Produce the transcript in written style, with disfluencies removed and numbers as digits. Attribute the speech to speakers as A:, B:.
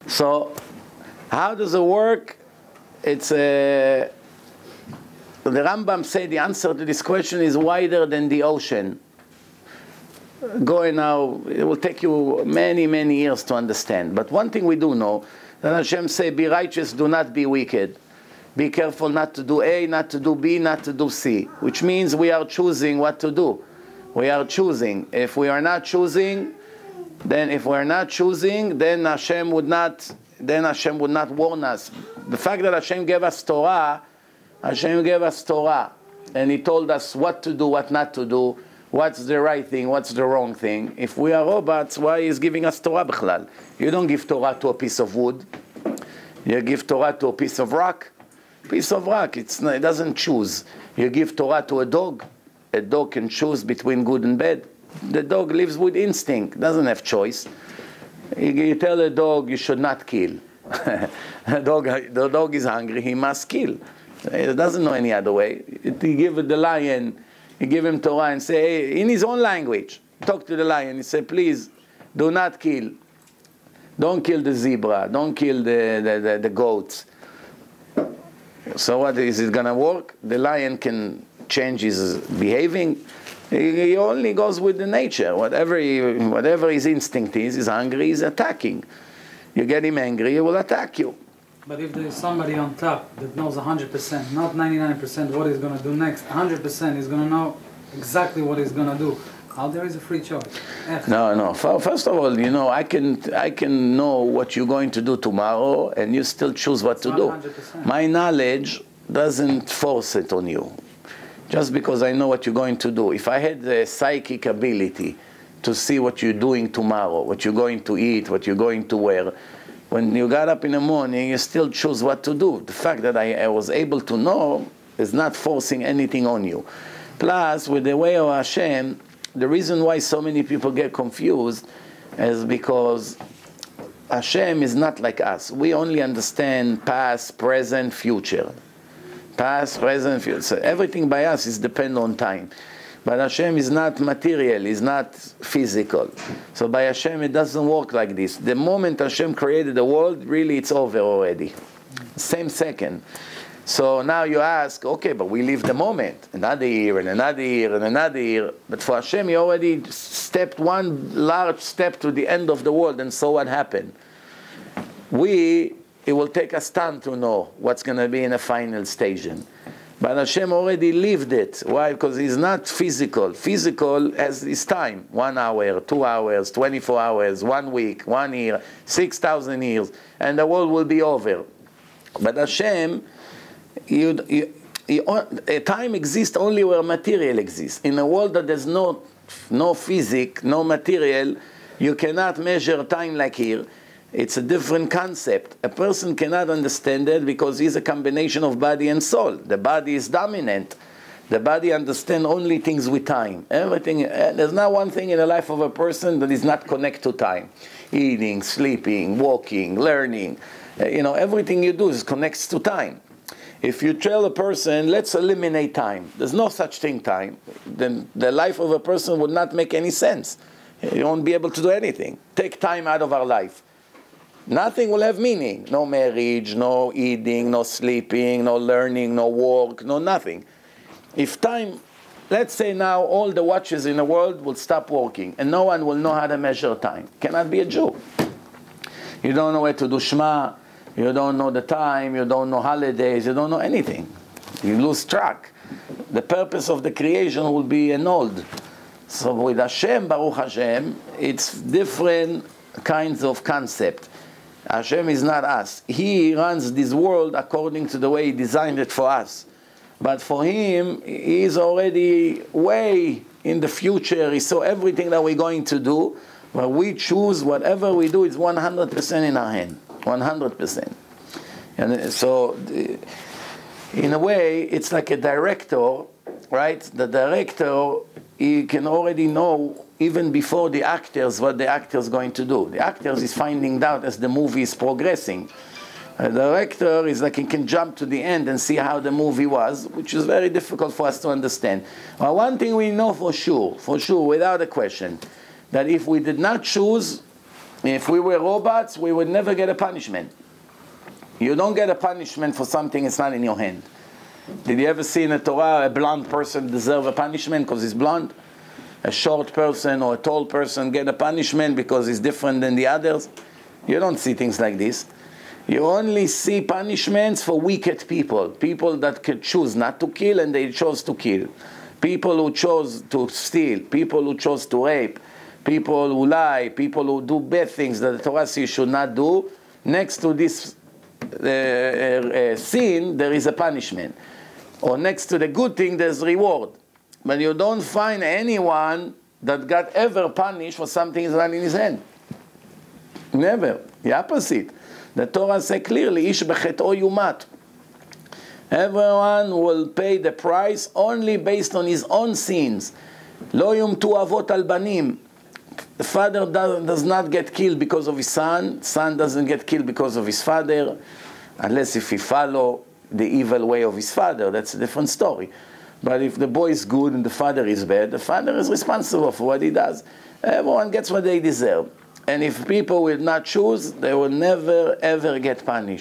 A: So, how does it work? It's the Rambam say the answer to this question is wider than the ocean. Going now, it will take you many, many years to understand. But one thing we do know, that Hashem say, be righteous, do not be wicked. Be careful not to do A, not to do B, not to do C. Which means we are choosing what to do. We are choosing. If we are not choosing, then Hashem would not warn us. The fact that Hashem gave us Torah, and He told us what to do, what not to do, what's the right thing, what's the wrong thing. If we are robots, why is giving us Torah b'chlal? You don't give Torah to a piece of wood. You give Torah to a piece of rock. Piece of rock, it doesn't choose. You give Torah to a dog. A dog can choose between good and bad. The dog lives with instinct, doesn't have choice. You tell a dog you should not kill. The dog is hungry, he must kill. He doesn't know any other way. You give the lion, you give him Torah and say, hey, in his own language, talk to the lion. He say, please, do not kill. Don't kill the zebra. Don't kill the goats. So what is it going to work? The lion can change his behaving. He only goes with the nature. Whatever his instinct is, he's hungry, he's attacking. You get him angry, he will attack you.
B: But if there is somebody on top that knows 100%, not 99% what he's going to do next, 100% he's going to know exactly what he's going to do, how there is a free choice?
A: No. First of all, I can know what you're going to do tomorrow, and you still choose what to do.
B: 100%.
A: My knowledge doesn't force it on you. Just because I know what you're going to do. If I had the psychic ability to see what you're doing tomorrow, what you're going to eat, what you're going to wear, when you got up in the morning, you still choose what to do. The fact that I was able to know is not forcing anything on you. Plus, with the way of Hashem, the reason why so many people get confused is because Hashem is not like us. We only understand past, present, future. Past, present, future. So everything by us is dependent on time. But Hashem is not material, is not physical. So by Hashem it doesn't work like this. The moment Hashem created the world, really it's over already. Same second. So now you ask, okay, but we live the moment. Another year, and another year, and another year. But for Hashem, He already stepped one large step to the end of the world, and so what happened? It will take us time to know what's going to be in the final stage. But Hashem already lived it. Why? Because He's not physical. Physical has His time. 1 hour, 2 hours, 24 hours, 1 week, 1 year, 6,000 years. And the world will be over. But Hashem, time exists only where material exists. In a world that there's no physics, no material, you cannot measure time like here. It's a different concept. A person cannot understand it because he's a combination of body and soul. The body is dominant. The body understands only things with time. Everything. There's not one thing in the life of a person that is not connected to time. Eating, sleeping, walking, learning. Everything you do is connects to time. If you tell a person, let's eliminate time, there's no such thing time, then the life of a person would not make any sense. You won't be able to do anything. Take time out of our life. Nothing will have meaning. No marriage, no eating, no sleeping, no learning, no work, no nothing. If time, let's say now all the watches in the world will stop working and no one will know how to measure time. Cannot be a Jew. You don't know where to do Shema, you don't know the time, you don't know holidays, you don't know anything. You lose track. The purpose of the creation will be annulled. So with Hashem, Baruch Hashem, it's different kinds of concept. Hashem is not us. He runs this world according to the way He designed it for us. But for Him, He is already way in the future. He saw everything that we're going to do. But we choose whatever we do is 100% in our hand. 100%. And so, in a way, it's like a director, right? The director, he can already know even before the actors what the actor is going to do. The actors is finding out as the movie is progressing. The director is like he can jump to the end and see how the movie was, which is very difficult for us to understand. But one thing we know for sure, without a question, that if we did not choose, If we were robots, we would never get a punishment. You don't get a punishment for something that's not in your hand. Did you ever see in the Torah a blonde person deserve a punishment because he's blonde? A short person or a tall person get a punishment because he's different than the others? You don't see things like this. You only see punishments for wicked people. People that could choose not to kill and they chose to kill. People who chose to steal. People who chose to rape. People who lie. People who do bad things that the Torah says you should not do. Next to this sin, there is a punishment. Or next to the good thing, there's reward. But you don't find anyone that got ever punished for something that's not in his hand. Never. The opposite. The Torah says clearly, Ish b'chet'o yumat. Everyone will pay the price only based on his own sins. Lo yumtu avot al banim. The father does not get killed because of his son. Son doesn't get killed because of his father. Unless if he follow the evil way of his father. That's a different story. But if the boy is good and the father is bad, the father is responsible for what he does. Everyone gets what they deserve. And if people will not choose, they will never ever get punished.